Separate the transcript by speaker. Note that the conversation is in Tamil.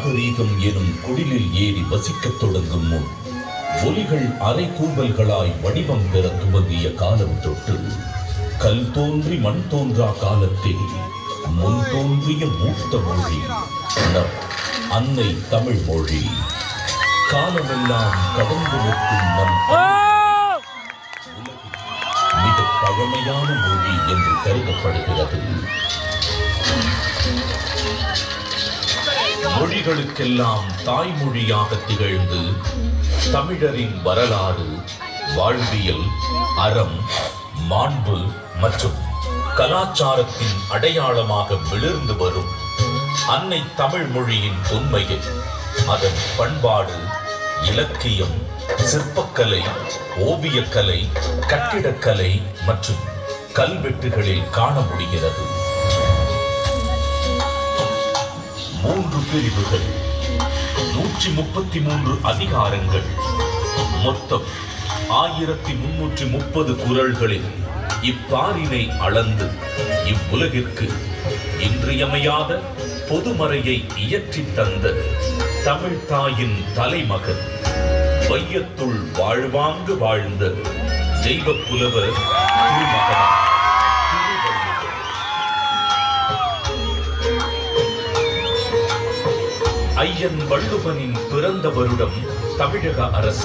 Speaker 1: நாகரீகம் எனும் குடிலில் ஏறி வசிக்கத் தொடங்கும் முன் ஒலிகள் அரை கூவல்களாய் வடிவம் பெற துவங்கிய காலம் தொட்டு கல் தோன்றி மண் தோன்றா காலத்தில் முன் தோன்றிய மூத்த மொழி நம் அன்னை தமிழ் மொழி. காலமெல்லாம் கடந்து நிற்கும் நம் மிக பழமையான மொழி என்று கருதப்படுகிறது. மொழிகளுக்கெல்லாம் தாய்மொழியாக திகழ்ந்து தமிழரின் வரலாறு, வாழ்வியல், அறம், மாண்பு மற்றும் கலாச்சாரத்தின் அடையாளமாக விளிர்ந்து வரும் அன்னை தமிழ் மொழியின் தொன்மையை அதன் பண்பாடு, இலக்கியம், சிற்பக்கலை, ஓவியக்கலை, கட்டிடக்கலை மற்றும் கல்வெட்டுகளில் காண முடிகிறது. 3 பிரிவுகள், 133 அதிகாரங்கள், மொத்தம் 1330 குறள்களில் இப்பாரினை அளந்து இவ்வுலகிற்கு இன்றியமையாத பொதுமறையை இயற்றித் தந்த தமிழ் தாயின் தலைமகன், வையத்துள் வாழ்வாங்கு வாழ்ந்த தெய்வ புலவர் திருமகன் ஐயன் வள்ளுவனின் பிறந்த வருடம் தமிழக அரசு